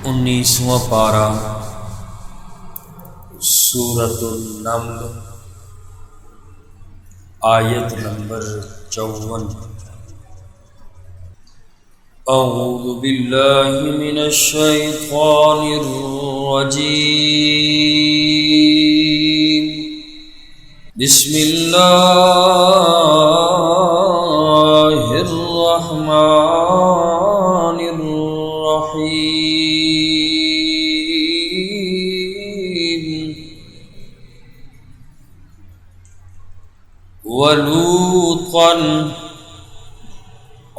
19واں پارہ سورۃ النمل آیت نمبر 54۔ اعوذ باللہ من الشیطان الرجیم، بسم اللہ الرحمن الرحیم۔ وَلُوطًا،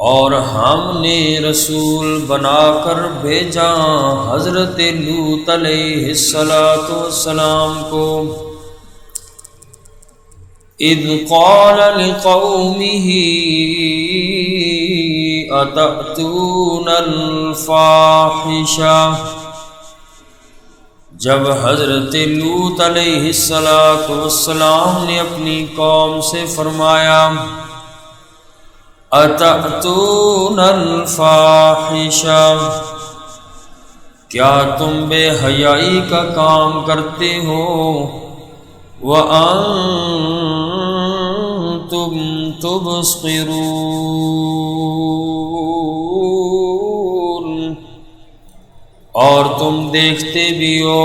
اور ہم نے رسول بنا کر بھیجا حضرت لوط علیہ السلام کو، اذ قال لقومه اتأتون الفاحشہ، جب حضرت لوط علیہ السلام نے اپنی قوم سے فرمایا اتأتون الفاحشہ، کیا تم بے حیائی کا کام کرتے ہو، وَأَنْتُمْ تُبْصِرُونَ، اور تم دیکھتے بھی ہو،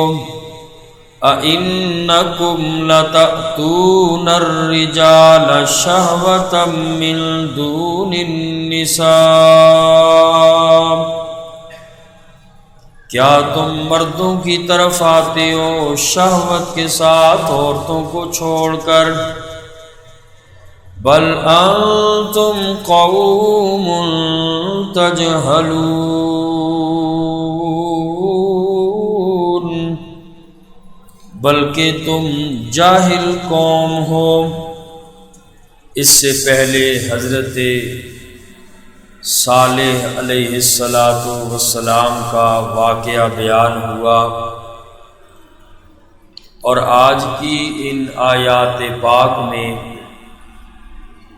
أَإِنَّكُمْ لَتَأْتُونَ الرِّجَالَ شَهْوَةً مِّن دُونِ النِّسَاءِ، کیا تم مردوں کی طرف آتے ہو شہوت کے ساتھ عورتوں کو چھوڑ کر، بل انتم قوم تجہلون، بلکہ تم جاہل قوم ہو۔ اس سے پہلے حضرت صالح علیہ السلام کا واقعہ بیان ہوا، اور آج کی ان آیات پاک میں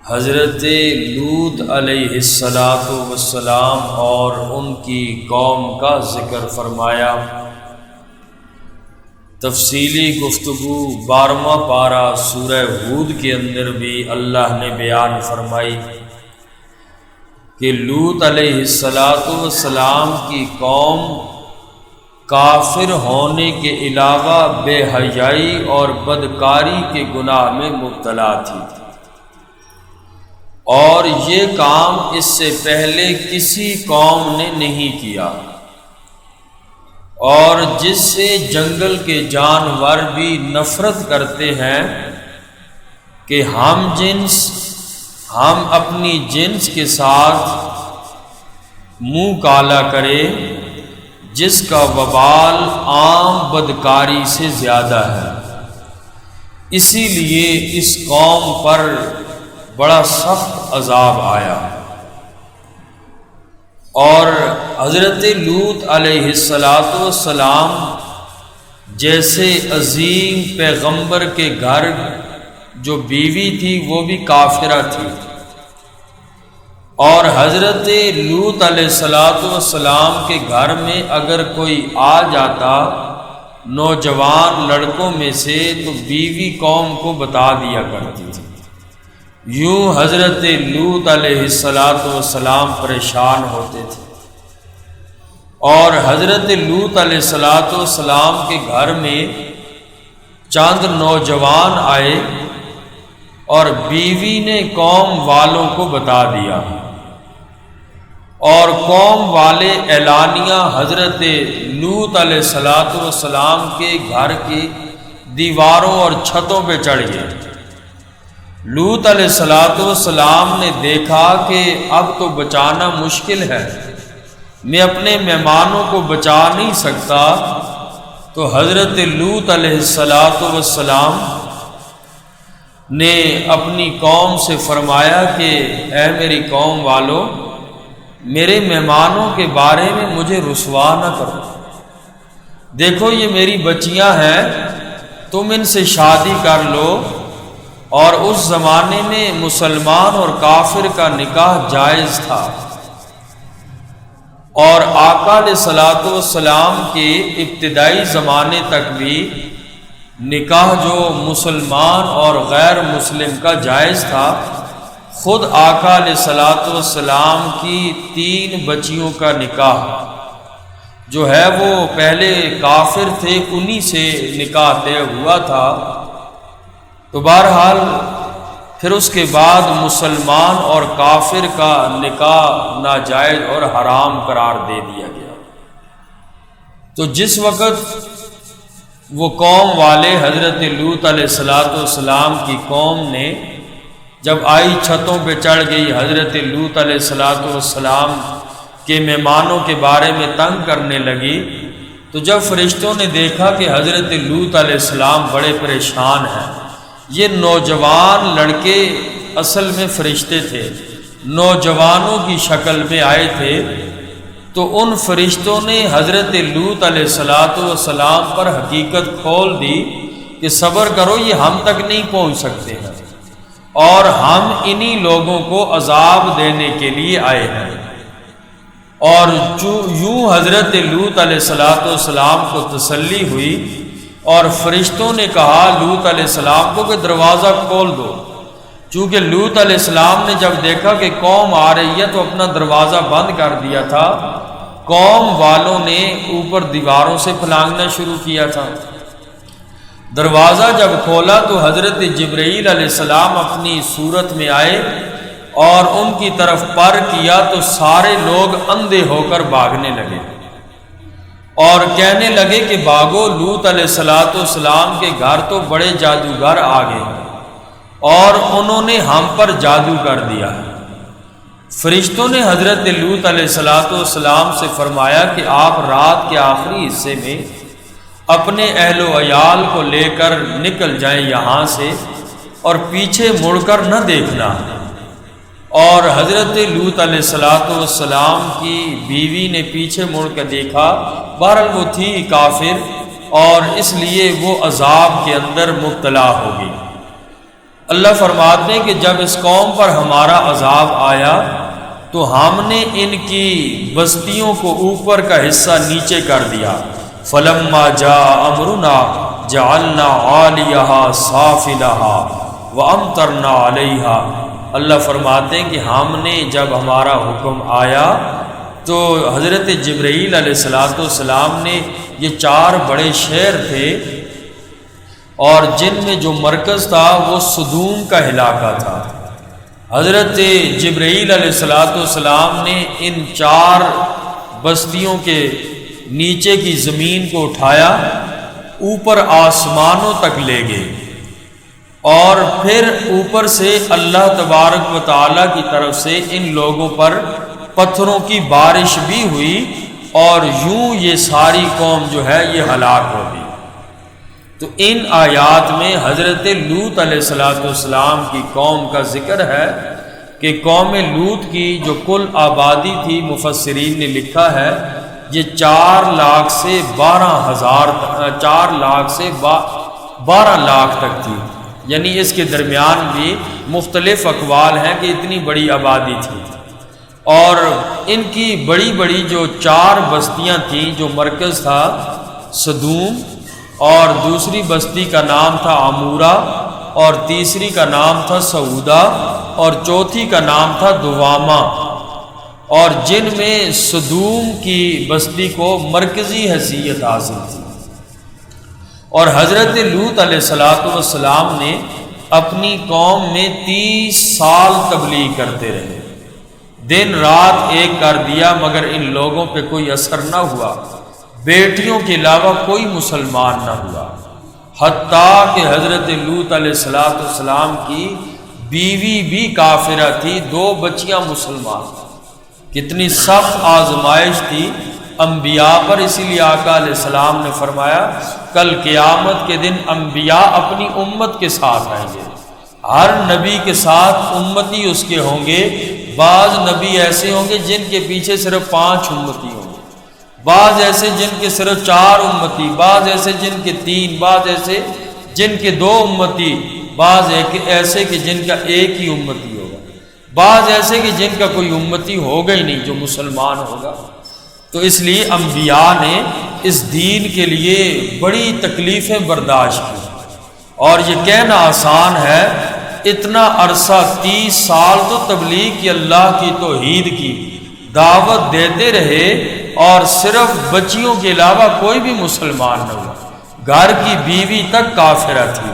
حضرت لوط علیہ السلام اور ان کی قوم کا ذکر فرمایا۔ تفصیلی گفتگو 12واں پارہ سورہ ہود کے اندر بھی اللہ نے بیان فرمائی کہ لوط علیہ السلام کی قوم کافر ہونے کے علاوہ بے حیائی اور بدکاری کے گناہ میں مبتلا تھی، اور یہ کام اس سے پہلے کسی قوم نے نہیں کیا، اور جس سے جنگل کے جانور بھی نفرت کرتے ہیں کہ ہم اپنی جنس کے ساتھ منہ کالا کرے، جس کا وبال عام بدکاری سے زیادہ ہے۔ اسی لیے اس قوم پر بڑا سخت عذاب آیا، اور حضرت لوط علیہ السلام جیسے عظیم پیغمبر کے گھر جو بیوی تھی وہ بھی کافرہ تھی، اور حضرت لوط علیہ السلام کے گھر میں اگر کوئی آ جاتا نوجوان لڑکوں میں سے تو بیوی قوم کو بتا دیا کرتی تھی۔ یوں حضرت لوط علیہ السلام پریشان ہوتے تھے، اور حضرت لوط علیہ السلام کے گھر میں چند نوجوان آئے اور بیوی نے قوم والوں کو بتا دیا، اور قوم والے اعلانیہ حضرت لوط علیہ السلام کے گھر کی دیواروں اور چھتوں پہ چڑھ گئے۔ لوط علیہ السلام نے دیکھا کہ اب تو بچانا مشکل ہے، میں اپنے مہمانوں کو بچا نہیں سکتا، تو حضرت لوط علیہ السلام نے اپنی قوم سے فرمایا کہ اے میری قوم والو، میرے مہمانوں کے بارے میں مجھے رسوا نہ کرو، دیکھو یہ میری بچیاں ہیں، تم ان سے شادی کر لو، اور اس زمانے میں مسلمان اور کافر کا نکاح جائز تھا، اور آقا علیہ الصلوۃ والسلام کے ابتدائی زمانے تک بھی نکاح جو مسلمان اور غیر مسلم کا جائز تھا، خود آقا علیہ الصلوۃ والسلام کی 3 بچیوں کا نکاح جو ہے وہ پہلے کافر تھے انہی سے نکاح طے ہوا تھا۔ تو بہرحال پھر اس کے بعد مسلمان اور کافر کا نکاح ناجائز اور حرام قرار دے دیا گیا۔ تو جس وقت وہ قوم والے حضرت لوط علیہ السلام کی قوم نے جب آئی چھتوں پہ چڑھ گئی، حضرت لوط علیہ السلام کے مہمانوں کے بارے میں تنگ کرنے لگی، تو جب فرشتوں نے دیکھا کہ حضرت لوط علیہ السلام بڑے پریشان ہیں، یہ نوجوان لڑکے اصل میں فرشتے تھے، نوجوانوں کی شکل میں آئے تھے، تو ان فرشتوں نے حضرت لوط علیہ السلام پر حقیقت کھول دی کہ صبر کرو، یہ ہم تک نہیں پہنچ سکتے ہیں اور ہم انہی لوگوں کو عذاب دینے کے لیے آئے ہیں۔ اور یوں حضرت لوط علیہ السلام کو تسلی ہوئی اور فرشتوں نے کہا لوط علیہ السلام کو کہ دروازہ کھول دو، چونکہ لوط علیہ السلام نے جب دیکھا کہ قوم آ رہی ہے تو اپنا دروازہ بند کر دیا تھا، قوم والوں نے اوپر دیواروں سے پھلانگنا شروع کیا تھا۔ دروازہ جب کھولا تو حضرت جبرائیل علیہ السلام اپنی صورت میں آئے اور ان کی طرف پر کیا تو سارے لوگ اندھے ہو کر بھاگنے لگے اور کہنے لگے کہ بھاگو، لوط علیہ السلام کے گھر تو بڑے جادوگر آ گئے اور انہوں نے ہم پر جادو کر دیا۔ فرشتوں نے حضرت لوط علیہ السلام سے فرمایا کہ آپ رات کے آخری حصے میں اپنے اہل و عیال کو لے کر نکل جائیں یہاں سے اور پیچھے مڑ کر نہ دیکھنا۔ اور حضرت لوط علیہ السلام کی بیوی نے پیچھے مڑ کر دیکھا، بہرحال وہ تھی کافر اور اس لیے وہ عذاب کے اندر مبتلا ہوگی۔ اللہ فرماتے ہیں کہ جب اس قوم پر ہمارا عذاب آیا تو ہم نے ان کی بستیوں کو اوپر کا حصہ نیچے کر دیا۔ فلما جاء امرنا جعلنا عالیہا سافلہا وامطرنا علیہا۔ اللہ فرماتے ہیں کہ ہم نے جب ہمارا حکم آیا تو حضرت جبرائیل علیہ السلام نے یہ 4 بڑے شہر تھے اور جن میں جو مرکز تھا وہ سدوم کا علاقہ تھا۔ حضرت جبرائیل علیہ السلام نے ان 4 بستیوں کے نیچے کی زمین کو اٹھایا، اوپر آسمانوں تک لے گئے اور پھر اوپر سے اللہ تبارک و تعالیٰ کی طرف سے ان لوگوں پر پتھروں کی بارش بھی ہوئی اور یوں یہ ساری قوم جو ہے یہ ہلاک ہو گئی۔ تو ان آیات میں حضرت لوط علیہ السلام کی قوم کا ذکر ہے کہ قوم لوط کی جو کل آبادی تھی، مفسرین نے لکھا ہے یہ 4 لاکھ سے 12 لاکھ تک تھی، یعنی اس کے درمیان بھی مختلف اقوال ہیں کہ اتنی بڑی آبادی تھی۔ اور ان کی بڑی بڑی جو 4 بستیاں تھیں، جو مرکز تھا سدوم اور دوسری بستی کا نام تھا عمورہ اور تیسری کا نام تھا سعودہ اور چوتھی کا نام تھا دوامہ، اور جن میں سدوم کی بستی کو مرکزی حیثیت حاصل تھی۔ اور حضرت لوط علیہ السلام نے اپنی قوم میں 30 سال تبلیغ کرتے رہے، دن رات ایک کر دیا مگر ان لوگوں پہ کوئی اثر نہ ہوا، بیٹیوں کے علاوہ کوئی مسلمان نہ ہوا، حتیٰ کہ حضرت لوط علیہ السلام کی بیوی بھی کافرہ تھی، 2 بچیاں مسلمان۔ کتنی سخت آزمائش تھی انبیاء پر، اسی لیے آقا علیہ السلام نے فرمایا کل قیامت کے دن انبیاء اپنی امت کے ساتھ آئیں گے، ہر نبی کے ساتھ امتی اس کے ہوں گے۔ بعض نبی ایسے ہوں گے جن کے پیچھے صرف 5 امتی ہوں گے، بعض ایسے جن کے صرف 4 امتی، بعض ایسے جن کے 3، بعض ایسے جن کے 2 امتی، بعض ایسے کہ جن کا 1 ہی امتی ہوگا، بعض ایسے کہ جن کا کوئی امتی ہوگا ہی نہیں جو مسلمان ہوگا۔ تو اس لیے انبیاء نے اس دین کے لیے بڑی تکلیفیں برداشت کی، اور یہ کہنا آسان ہے، اتنا عرصہ 30 سال تو تبلیغ کی، اللہ کی توحید کی دعوت دیتے رہے، اور صرف بچیوں کے علاوہ کوئی بھی مسلمان نہ ہوا، گھر کی بیوی تک کافرہ تھی۔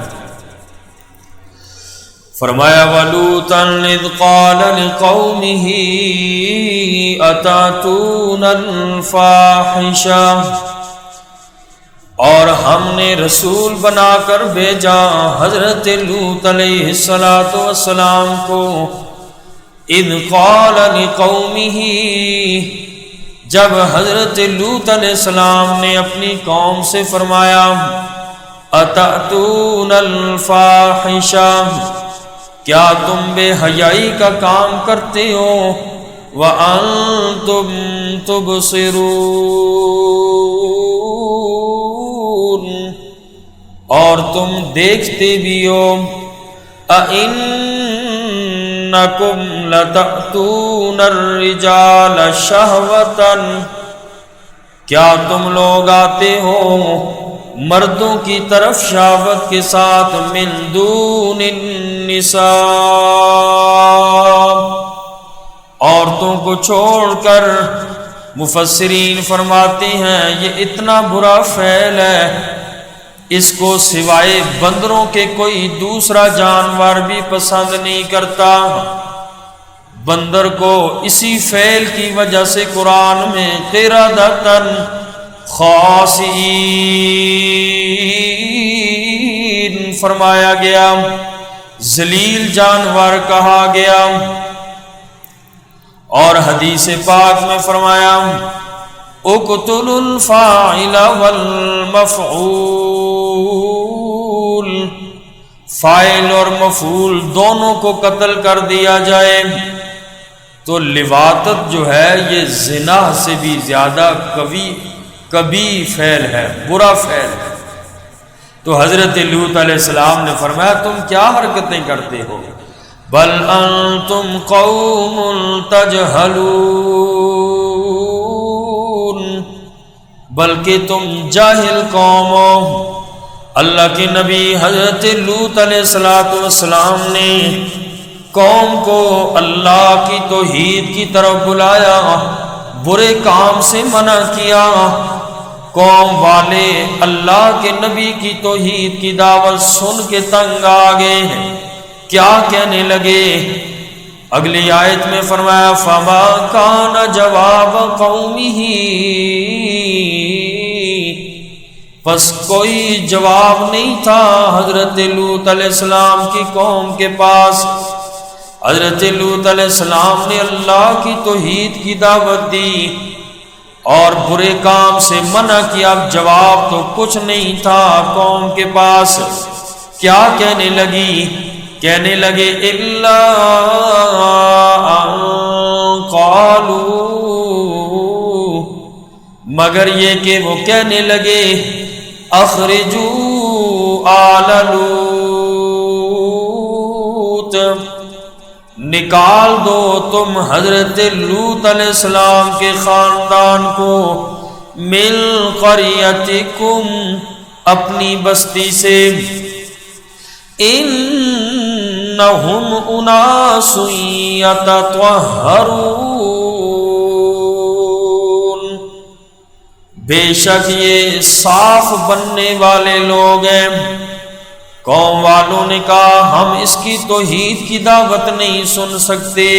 فرمایا وَلُوطًا إِذْ قَالَ لِقَوْمِهِ أَتَأْتُونَ الْفَاحِشَةَ، اور ہم نے رسول بنا کر بھیجا حضرت لوط علیہ السلام کو، اذ قال لقومه، جب حضرت لوط علیہ السلام نے اپنی قوم سے فرمایا، اتأتون الفاحشہ، کیا تم بے حیائی کا کام کرتے ہو، وانتم تبصرون، اور تم دیکھتے بھی ہو، اَإِنَّكُمْ لَتَأْتُونَ الرِّجَالَ شَهْوَةً، کیا تم لوگ آتے ہو مردوں کی طرف شہوت کے ساتھ، من دون النساء، عورتوں کو چھوڑ کر۔ مفسرین فرماتے ہیں یہ اتنا برا فعل ہے، اس کو سوائے بندروں کے کوئی دوسرا جانور بھی پسند نہیں کرتا۔ بندر کو اسی فعل کی وجہ سے قرآن میں قردۃً خاسئین فرمایا گیا، ذلیل جانور کہا گیا، اور حدیث پاک میں فرمایا اقتلوا الفاعل والمفعول، فاعل اور مفعول دونوں کو قتل کر دیا جائے۔ تو لواطت جو ہے یہ زنا سے بھی زیادہ کبھی فعل ہے، برا فعل ہے۔ تو حضرت لوط علیہ السلام نے فرمایا تم کیا حرکتیں کرتے ہو، بل انتم قوم تجہلون، بلکہ تم جاہل قوم ہو۔ اللہ کے نبی حضرت لوط علیہ السلام نے قوم کو اللہ کی توحید کی طرف بلایا، برے کام سے منع کیا۔ قوم والے اللہ کے نبی کی توحید کی دعوت سن کے تنگ آ گئے، کیا کہنے لگے؟ اگلی آیت میں فرمایا فما کان جواب قومہ، پس کوئی جواب نہیں تھا حضرت لوط علیہ السلام کی قوم کے پاس۔ حضرت لوط علیہ السلام نے اللہ کی توحید کی دعوت دی اور برے کام سے منع کیا، اب جواب تو کچھ نہیں تھا قوم کے پاس۔ کیا کہنے لگے الا ان قالوا، مگر یہ کہ وہ کہنے لگے اخرجوا آل لوط، نکال دو تم حضرت لوط علیہ السلام کے خاندان کو، من قریتکم، اپنی بستی سے، انہم اناس یتطہرون، بے شک یہ صاف بننے والے لوگ ہیں۔ قوم والوں نے کہا ہم اس کی توحید کی دعوت نہیں سن سکتے،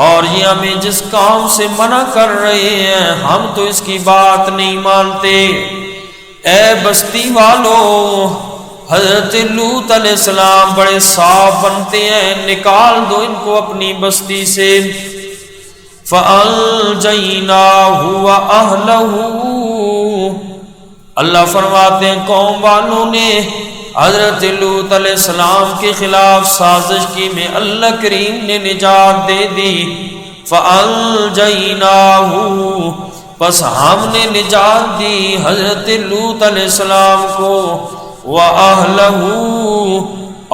اور یہ ہمیں جس کام سے منع کر رہے ہیں ہم تو اس کی بات نہیں مانتے۔ اے بستی والو، حضرت لوط علیہ السلام بڑے صاف بنتے ہیں، نکال دو ان کو اپنی بستی سے۔ فَأَنْجَيْنَاهُ وَأَهْلَهُ، اللہ فرماتے ہیں قوم والوں نے حضرت لوط علیہ السلام کے خلاف سازش کی، میں اللہ کریم نے نجات دے دی۔ فَأَنْجَيْنَاهُ، پس ہم نے نجات دی حضرت لوط علیہ السلام کو، وَأَهْلَهُ،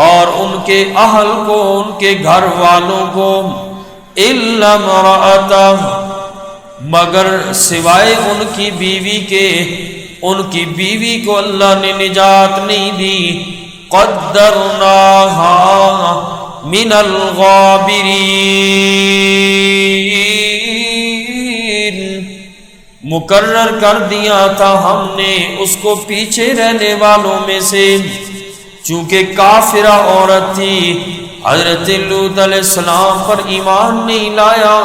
اور ان کے اہل کو، ان کے گھر والوں کو، إِلَّا امْرَأَتَهُ، مگر سوائے ان کی بیوی کے، ان کی بیوی کو اللہ نے نجات نہیں دی۔ قدرناہا من الغابرین، مقرر کر دیا تھا ہم نے اس کو پیچھے رہنے والوں میں سے، چونکہ کافرہ عورت تھی، حضرت لوط علیہ السلام پر ایمان نہیں لایا۔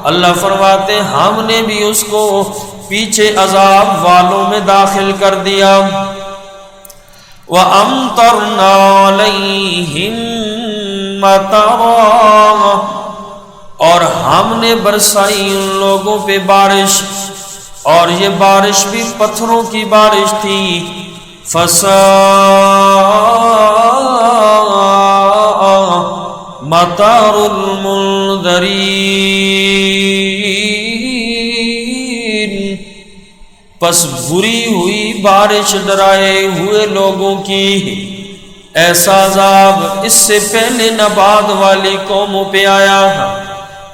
اللہ فرماتے ہم نے بھی اس کو پیچھے عذاب والوں میں داخل کر دیا۔ وَأَمْطَرْنَا عَلَيْهِمْ مَطَرًا، اور ہم نے برسائی ان لوگوں پہ بارش، اور یہ بارش بھی پتھروں کی بارش تھی۔ فَسَاءَ مَطَرُ الْمُنذَرِينَ، پس بری ہوئی بارش ڈرائے ہوئے لوگوں کی۔ ایسا عذاب اس سے پہلے نہ بعد والی قوموں پہ آیا۔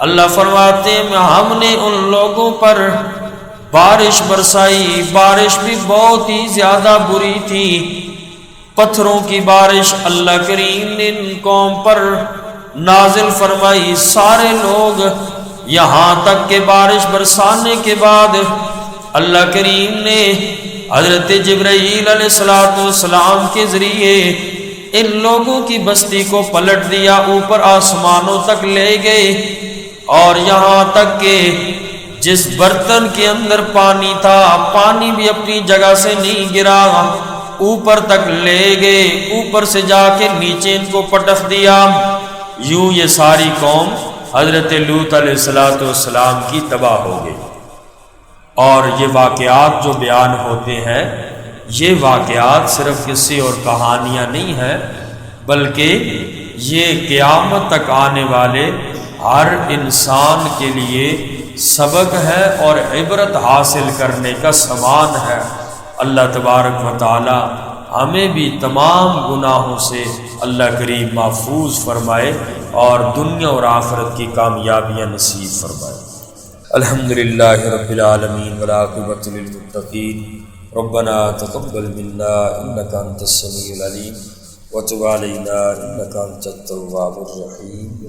اللہ فرماتے ہیں ہم نے ان لوگوں پر بارش برسائی، بارش بھی بہت ہی زیادہ بری تھی، پتھروں کی بارش اللہ کریم نے ان قوم پر نازل فرمائی۔ سارے لوگ یہاں تک کہ بارش برسانے کے بعد اللہ کریم نے حضرت جبرائیل علیہ السلام کے ذریعے ان لوگوں کی بستی کو پلٹ دیا، اوپر آسمانوں تک لے گئے، اور یہاں تک کہ جس برتن کے اندر پانی تھا، پانی بھی اپنی جگہ سے نہیں گرا، اوپر تک لے گئے، اوپر سے جا کے نیچے ان کو پٹخ دیا۔ یوں یہ ساری قوم حضرت لوط علیہ السلام کی تباہ ہو گئی۔ اور یہ واقعات جو بیان ہوتے ہیں، یہ واقعات صرف قصے اور کہانیاں نہیں ہیں، بلکہ یہ قیامت تک آنے والے ہر انسان کے لیے سبق ہے اور عبرت حاصل کرنے کا سامان ہے۔ اللہ تبارک و تعالی ہمیں بھی تمام گناہوں سے اللہ کریم محفوظ فرمائے اور دنیا اور آخرت کی کامیابیاں نصیب فرمائے۔ الحمدللہ رب العالمین والعاقبۃ للمتقین، ربنا تقبل منا انک انت السمیع العلیم وتب علینا انک انت التواب الرحیم۔